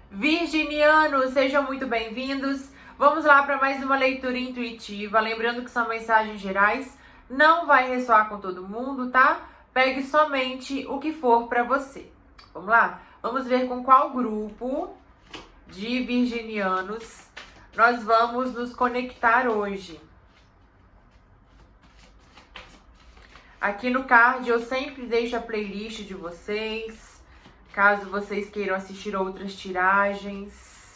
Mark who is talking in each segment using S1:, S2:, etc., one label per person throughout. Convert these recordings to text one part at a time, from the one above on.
S1: Virginianos, sejam muito bem-vindos. Vamos lá para mais uma leitura intuitiva. Lembrando que são mensagens gerais, não vai ressoar com todo mundo, tá? Pegue somente o que for para você. Vamos lá? Vamos ver com qual grupo de virginianos nós vamos nos conectar hoje. Aqui no card eu sempre deixo a playlist de vocês, caso vocês queiram assistir outras tiragens.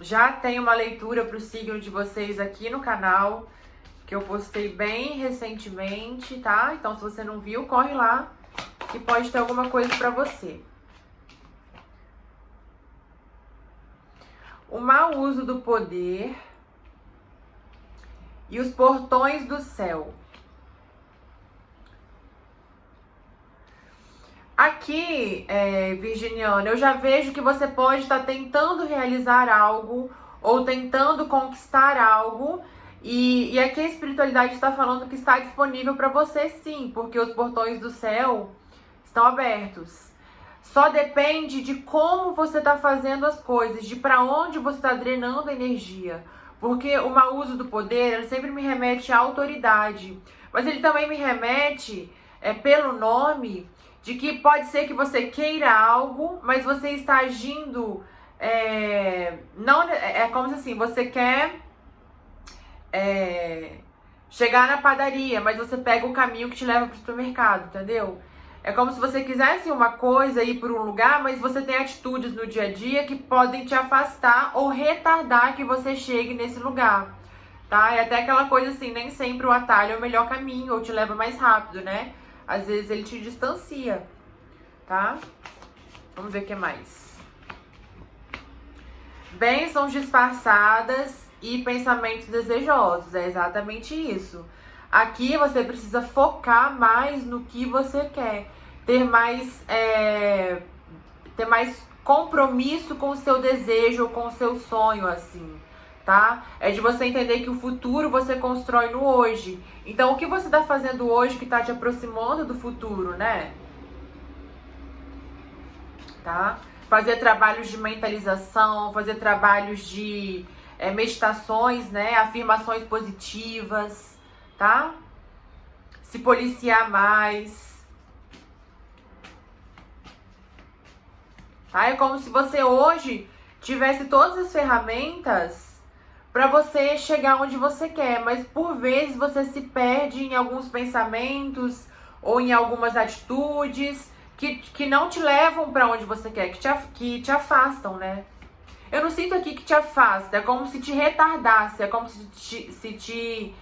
S1: Já tem uma leitura para o signo de vocês aqui no canal, que eu postei bem recentemente, tá? Então, se você não viu, corre lá, que pode ter alguma coisa para você. O mau uso do poder e os portões do céu. Aqui, virginiano, eu já vejo que você pode estar tentando realizar algo ou tentando conquistar algo. E aqui a espiritualidade está falando que está disponível para você sim, porque os portões do céu estão abertos. Só depende de como você está fazendo as coisas, de para onde você está drenando energia. Porque o mau uso do poder, ele sempre me remete à autoridade. Mas ele também me remete, pelo nome, de que pode ser que você queira algo, mas você está agindo... não, é como se assim, você quer chegar na padaria, mas você pega o caminho que te leva para o supermercado, entendeu? É como se você quisesse uma coisa, ir por um lugar, mas você tem atitudes no dia a dia que podem te afastar ou retardar que você chegue nesse lugar, tá? É até aquela coisa assim, nem sempre o atalho é o melhor caminho ou te leva mais rápido, né? Às vezes ele te distancia, tá? Vamos ver o que mais. Bênçãos disfarçadas e pensamentos desejosos, é exatamente isso. Aqui você precisa focar mais no que você quer, ter mais compromisso com o seu desejo ou com o seu sonho, assim, tá? É de você entender que o futuro você constrói no hoje. Então, o que você tá fazendo hoje que tá te aproximando do futuro, né? Tá? Fazer trabalhos de mentalização, fazer trabalhos de meditações, né? Afirmações positivas, tá? Se policiar mais. Tá? É como se você hoje tivesse todas as ferramentas para você chegar onde você quer, mas por vezes você se perde em alguns pensamentos ou em algumas atitudes que não te levam para onde você quer, que te afastam, né? Eu não sinto aqui que te afasta, é como se te retardasse, é como se te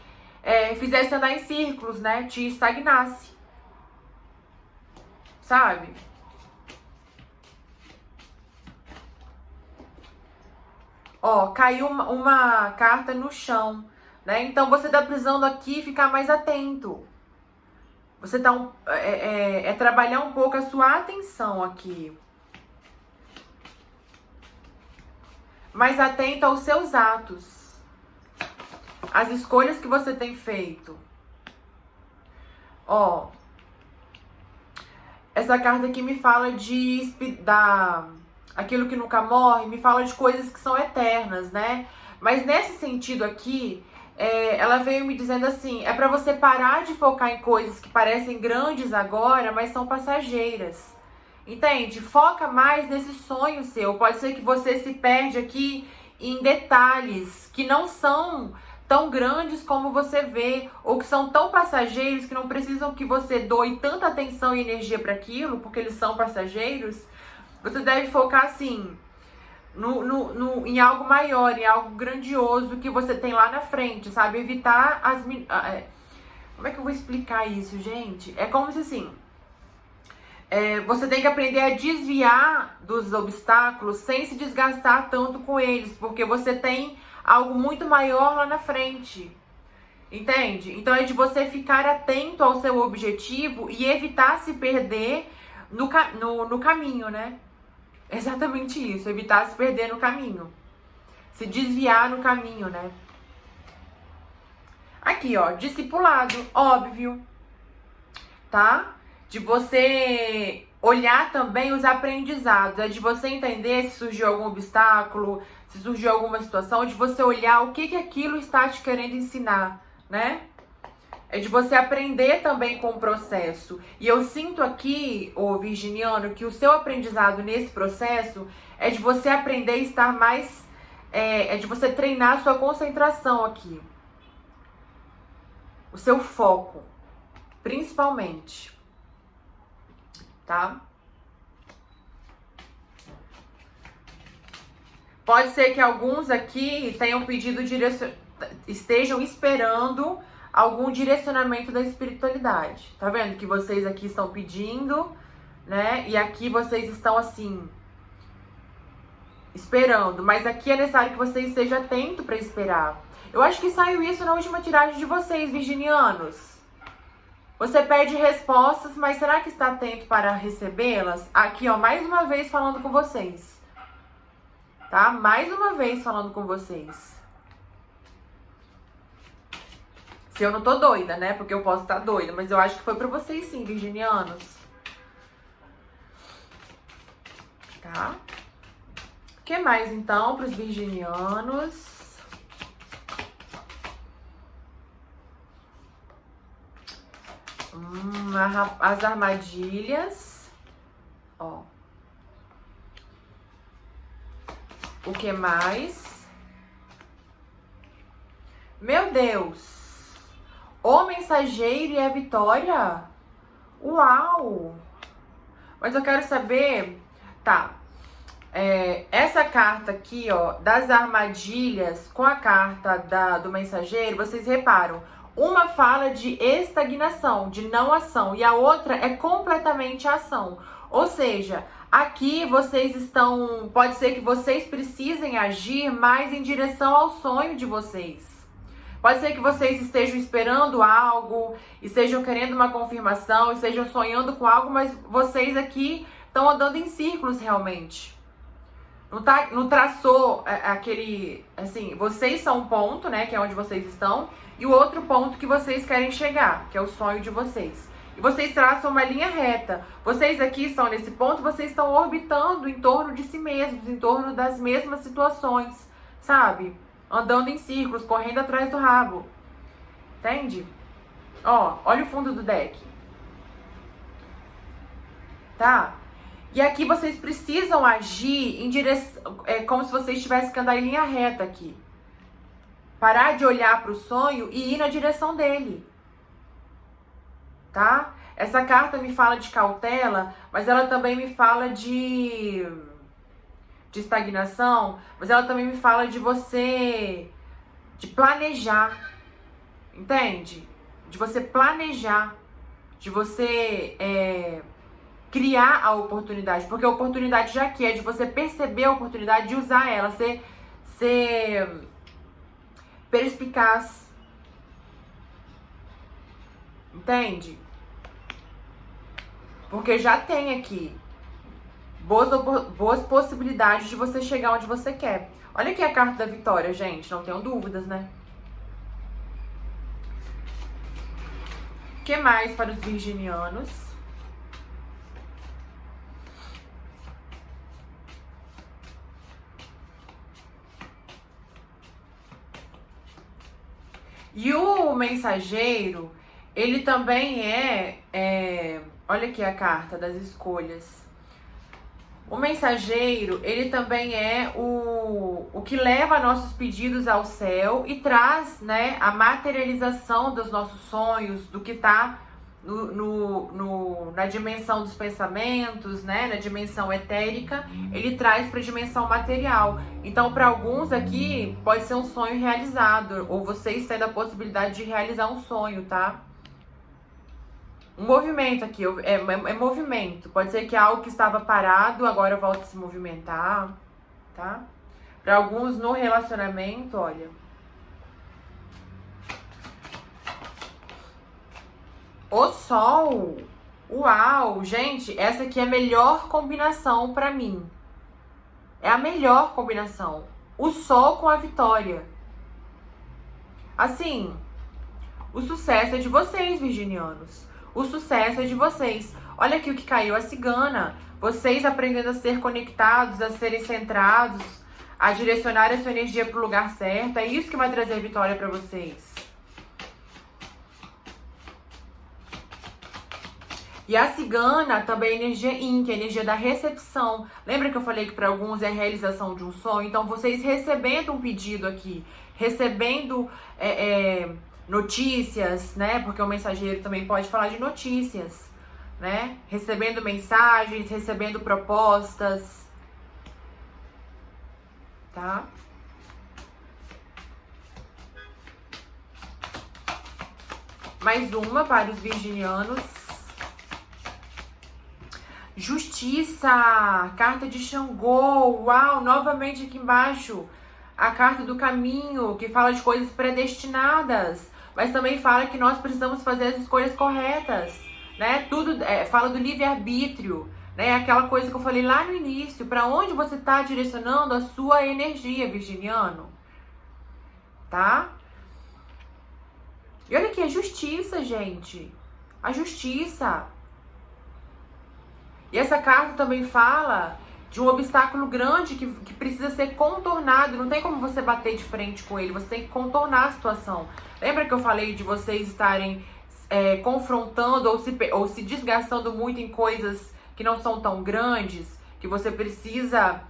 S1: fizesse andar em círculos, né? Te estagnasse. Sabe? Ó, caiu uma carta no chão, né? Então você tá precisando aqui ficar mais atento. Você tá trabalhar um pouco a sua atenção aqui. Mais atento aos seus atos. As escolhas que você tem feito. Ó. Essa carta aqui me fala aquilo que nunca morre, me fala de coisas que são eternas, né? Mas nesse sentido aqui, ela veio me dizendo assim, é pra você parar de focar em coisas que parecem grandes agora, mas são passageiras. Entende? Foca mais nesse sonho seu. Pode ser que você se perde aqui em detalhes que não são tão grandes como você vê, ou que são tão passageiros que não precisam que você doe tanta atenção e energia para aquilo, porque eles são passageiros. Você deve focar assim em algo maior, em algo grandioso que você tem lá na frente, sabe? Evitar como é que eu vou explicar isso, gente? É como se assim, você tem que aprender a desviar dos obstáculos sem se desgastar tanto com eles, porque você tem algo muito maior lá na frente, entende? Então é de você ficar atento ao seu objetivo e evitar se perder no caminho, né? Exatamente isso, evitar se perder no caminho, se desviar no caminho, né? Aqui, ó, discipulado, óbvio. tá? De você olhar também os aprendizados, é de você entender se surgiu algum obstáculo, se surgiu alguma situação, de você olhar o que aquilo está te querendo ensinar, né? É de você aprender também com o processo. E eu sinto aqui, ô virginiano, que o seu aprendizado nesse processo é de você aprender a estar mais... É de você treinar a sua concentração aqui. O seu foco, principalmente. Tá? Pode ser que alguns aqui tenham pedido estejam esperando algum direcionamento da espiritualidade. Tá vendo que vocês aqui estão pedindo, né? E aqui vocês estão assim esperando, mas aqui é necessário que você esteja atento para esperar. Eu acho que saiu isso na última tiragem de vocês, virginianos. Você pede respostas, mas será que está atento para recebê-las? Aqui, ó, mais uma vez falando com vocês. Tá? Mais uma vez falando com vocês. Se eu não tô doida, né? Porque eu posso estar doida, mas eu acho que foi para vocês sim, virginianos. Tá? O que mais, então, para os virginianos? As armadilhas. Ó. O que mais? Meu Deus! O mensageiro e a vitória? Uau! Mas eu quero saber... Tá. Essa carta aqui, ó, das armadilhas com a carta do mensageiro, vocês reparam, uma fala de estagnação, de não ação, e a outra é completamente ação. Ou seja, aqui vocês estão... Pode ser que vocês precisem agir mais em direção ao sonho de vocês. Pode ser que vocês estejam esperando algo, estejam querendo uma confirmação, estejam sonhando com algo, mas vocês aqui estão andando em círculos realmente. Não traçou aquele... Assim, vocês são um ponto, né, que é onde vocês estão, e o outro ponto que vocês querem chegar, que é o sonho de vocês. E vocês traçam uma linha reta. Vocês aqui estão nesse ponto, vocês estão orbitando em torno de si mesmos, em torno das mesmas situações, sabe? Andando em círculos, correndo atrás do rabo. Entende? Ó, olha o fundo do deck. Tá? E aqui vocês precisam agir em direção... É como se vocês tivessem que andar em linha reta aqui. Parar de olhar para o sonho e ir na direção dele. Tá? Essa carta me fala de cautela, mas ela também me fala de estagnação, mas ela também me fala de você... de planejar. Entende? De você planejar. De você... criar a oportunidade, porque a oportunidade já que é de você perceber a oportunidade, de usar ela, ser perspicaz. Entende? Porque já tem aqui boas possibilidades de você chegar onde você quer. Olha aqui a carta da vitória, gente, não tenham dúvidas, né? O que mais para os virginianos? E o mensageiro, ele também olha aqui a carta das escolhas. O mensageiro, ele também é o que leva nossos pedidos ao céu e traz, né, a materialização dos nossos sonhos, do que está na dimensão dos pensamentos, né, na dimensão etérica, ele traz para a dimensão material. Então, para alguns aqui, pode ser um sonho realizado, ou vocês têm a possibilidade de realizar um sonho, tá? Um movimento aqui, é movimento. Pode ser que algo que estava parado agora volta a se movimentar, tá? Para alguns no relacionamento, olha... O sol, uau, gente, essa aqui é a melhor combinação pra mim. É a melhor combinação. O sol com a vitória. Assim, o sucesso é de vocês, virginianos. o sucesso é de vocês. Olha aqui o que caiu, a cigana. Vocês aprendendo a ser conectados, a serem centrados, a direcionar a sua energia para o lugar certo. É isso que vai trazer vitória para vocês. E a cigana também é energia yin, que é a energia da recepção. Lembra que eu falei que para alguns é a realização de um sonho? Então, vocês recebendo um pedido aqui, recebendo notícias, né? Porque o mensageiro também pode falar de notícias, né? Recebendo mensagens, recebendo propostas, tá? Mais uma para os virginianos. Justiça, carta de Xangô, uau, novamente aqui embaixo, a carta do caminho, que fala de coisas predestinadas, mas também fala que nós precisamos fazer as escolhas corretas, né? Tudo fala do livre-arbítrio, né? Aquela coisa que eu falei lá no início, para onde você está direcionando a sua energia, virginiano, tá? E olha aqui, a justiça, gente, a justiça. E essa carta também fala de um obstáculo grande que precisa ser contornado. Não tem como você bater de frente com ele, você tem que contornar a situação. Lembra que eu falei de vocês estarem confrontando ou se desgastando muito em coisas que não são tão grandes, que você precisa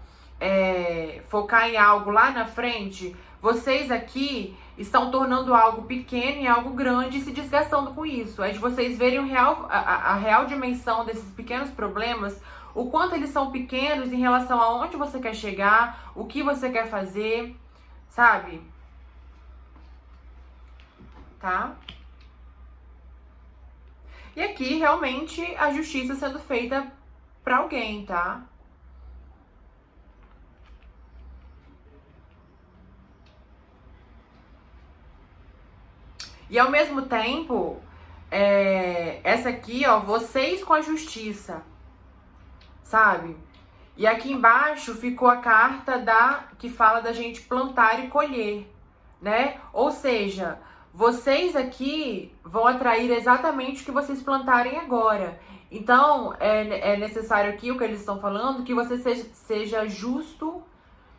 S1: focar em algo lá na frente? Vocês aqui estão tornando algo pequeno em algo grande e se desgastando com isso. É de vocês verem a real dimensão desses pequenos problemas, o quanto eles são pequenos em relação a onde você quer chegar, o que você quer fazer, sabe? Tá? E aqui, realmente, a justiça sendo feita pra alguém, tá? E ao mesmo tempo, essa aqui, ó, vocês com a justiça, sabe? E aqui embaixo ficou a carta que fala da gente plantar e colher, né? Ou seja, vocês aqui vão atrair exatamente o que vocês plantarem agora. Então, é necessário aqui, o que eles estão falando, que você seja justo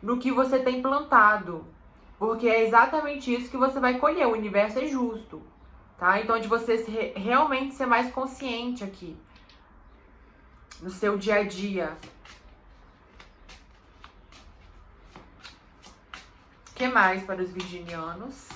S1: no que você tem plantado. Porque é exatamente isso que você vai colher. O universo é justo, tá? Então, de você realmente ser mais consciente aqui no seu dia a dia. O que mais para os virginianos?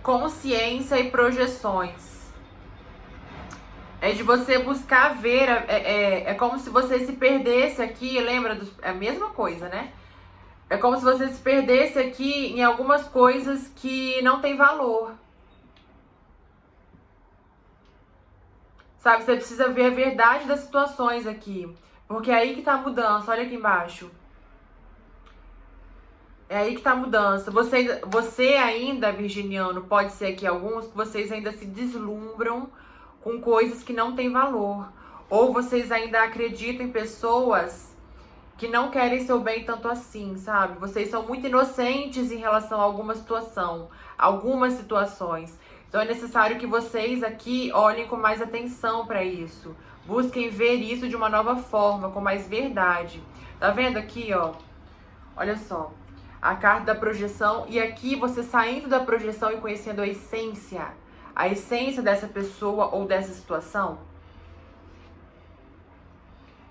S1: Consciência e projeções. É de você buscar ver, é como se você se perdesse aqui, lembra? É a mesma coisa, né? É como se você se perdesse aqui em algumas coisas que não tem valor. Sabe, você precisa ver a verdade das situações aqui. Porque é aí que tá a mudança, olha aqui embaixo. É aí que tá a mudança. Você ainda, virginiano, pode ser aqui alguns que vocês ainda se deslumbram com coisas que não têm valor. Ou vocês ainda acreditam em pessoas que não querem seu bem tanto assim, sabe? Vocês são muito inocentes em relação a alguma situação, algumas situações. Então é necessário que vocês aqui olhem com mais atenção para isso. Busquem ver isso de uma nova forma, com mais verdade. Tá vendo aqui, ó? Olha só. A carta da projeção, e aqui você saindo da projeção e conhecendo a essência dessa pessoa ou dessa situação.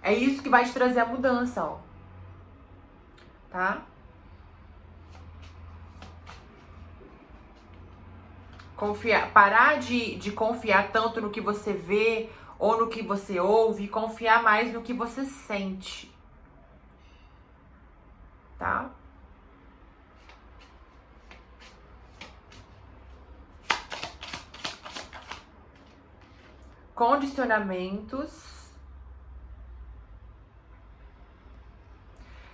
S1: É isso que vai te trazer a mudança, ó. Tá? Parar de confiar tanto no que você vê ou no que você ouve, e confiar mais no que você sente. Tá? Condicionamentos.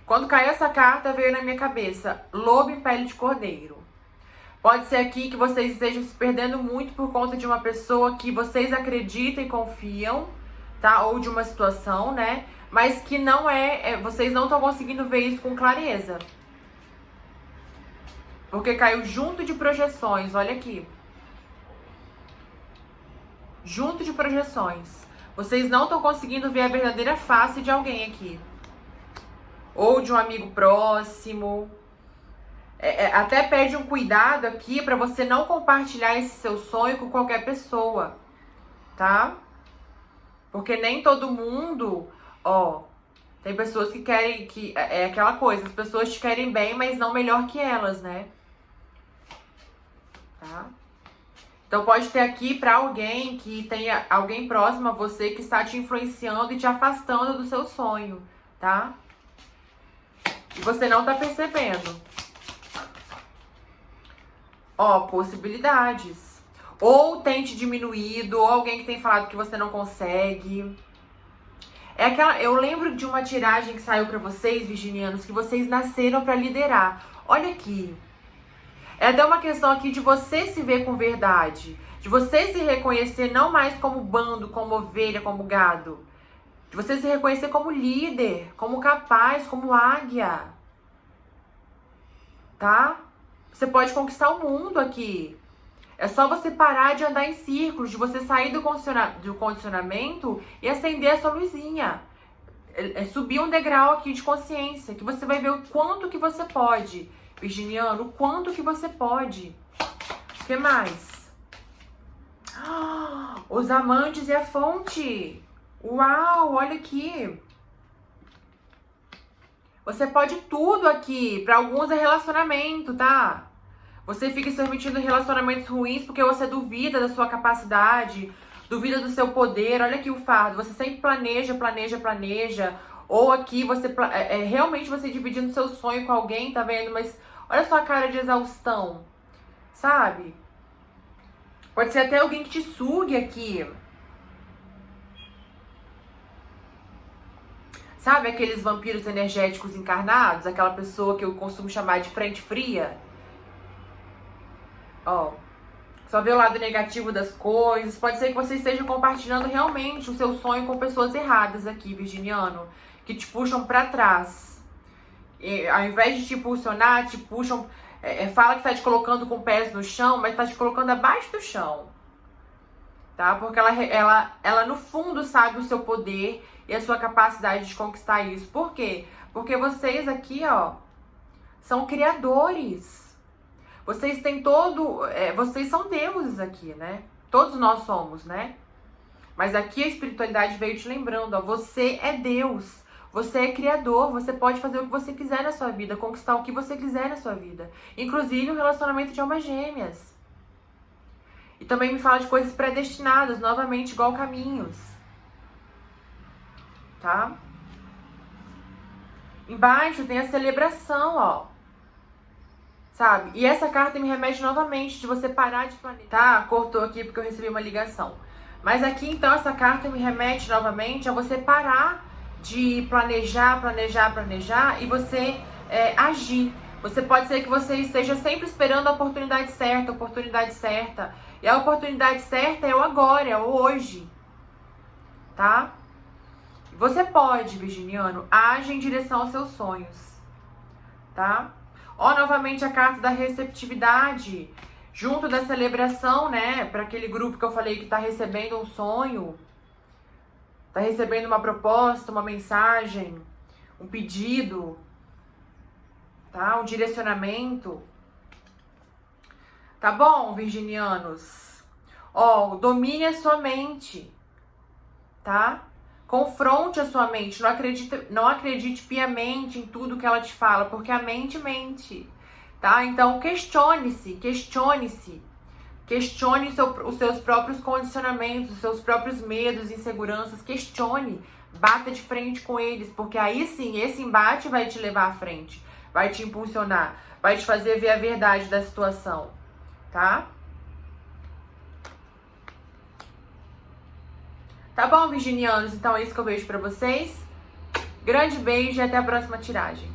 S1: Quando caiu essa carta, veio na minha cabeça lobo em pele de cordeiro. Pode ser aqui que vocês estejam se perdendo muito por conta de uma pessoa que vocês acreditam e confiam, tá? Ou de uma situação, né? Mas que não vocês não estão conseguindo ver isso com clareza. Porque caiu junto de projeções, olha aqui. Junto de projeções. Vocês não estão conseguindo ver a verdadeira face de alguém aqui. Ou de um amigo próximo. Até pede um cuidado aqui para você não compartilhar esse seu sonho com qualquer pessoa, tá? Porque nem todo mundo, ó, tem pessoas que querem, que é aquela coisa, as pessoas te querem bem, mas não melhor que elas, né? Tá? Então pode ter aqui para alguém que tenha alguém próximo a você que está te influenciando e te afastando do seu sonho, tá? E você não tá percebendo. Ó, possibilidades. Ou tem te diminuído, ou alguém que tem falado que você não consegue. Eu lembro de uma tiragem que saiu pra vocês, virginianos, que vocês nasceram pra liderar. Olha aqui. É até uma questão aqui de você se ver com verdade. De você se reconhecer não mais como bando, como ovelha, como gado. De você se reconhecer como líder, como capaz, como águia. Tá? Você pode conquistar o mundo aqui. É só você parar de andar em círculos, de você sair do condicionamento e acender a sua luzinha. Subir um degrau aqui de consciência, que você vai ver o quanto que você pode. Virginiano, o quanto que você pode. O que mais? Os amantes e a fonte. Uau, olha aqui. Você pode tudo aqui. Para alguns é relacionamento, tá? Você fica se permitindo relacionamentos ruins porque você duvida da sua capacidade, duvida do seu poder. Olha aqui o fardo. Você sempre planeja. Ou aqui você realmente você dividindo seu sonho com alguém, tá vendo? Mas olha só a cara de exaustão, sabe? Pode ser até alguém que te sugue aqui. Sabe aqueles vampiros energéticos encarnados? Aquela pessoa que eu costumo chamar de frente fria? Ó, só vê o lado negativo das coisas. Pode ser que você esteja compartilhando realmente o seu sonho com pessoas erradas aqui, virginiano. Que te puxam pra trás. E, ao invés de te impulsionar, te puxam... fala que tá te colocando com pés no chão, mas tá te colocando abaixo do chão. Tá? Porque ela no fundo sabe o seu poder e a sua capacidade de conquistar isso. Por quê? Porque vocês aqui, ó, são criadores. Vocês têm vocês são deuses aqui, né? Todos nós somos, né? Mas aqui a espiritualidade veio te lembrando, ó, você é Deus. Você é criador, você pode fazer o que você quiser na sua vida, conquistar o que você quiser na sua vida. Inclusive um relacionamento de almas gêmeas. E também me fala de coisas predestinadas, novamente, igual caminhos. Tá? Embaixo tem a celebração, ó. Sabe? E essa carta me remete novamente de você parar de planejar. Tá? Cortou aqui porque eu recebi uma ligação. Mas aqui, então, essa carta me remete novamente a você parar de planejar e você agir. Você pode ser que você esteja sempre esperando a oportunidade certa. E a oportunidade certa é o agora, é o hoje. Tá? Você pode, virginiano, age em direção aos seus sonhos. Tá? Ó, novamente a carta da receptividade. Junto da celebração, né? Para aquele grupo que eu falei que tá recebendo um sonho. Tá recebendo uma proposta, uma mensagem, um pedido, tá? Um direcionamento. Tá bom, virginianos? Ó, domine a sua mente, tá? Confronte a sua mente. Não acredite piamente em tudo que ela te fala, porque a mente mente, tá? Então, questione-se. Questione os seus próprios condicionamentos, os seus próprios medos, inseguranças. Questione, bata de frente com eles, porque aí sim, esse embate vai te levar à frente, vai te impulsionar, vai te fazer ver a verdade da situação, tá? Tá bom, virginianos? Então é isso que eu vejo pra vocês. Grande beijo e até a próxima tiragem.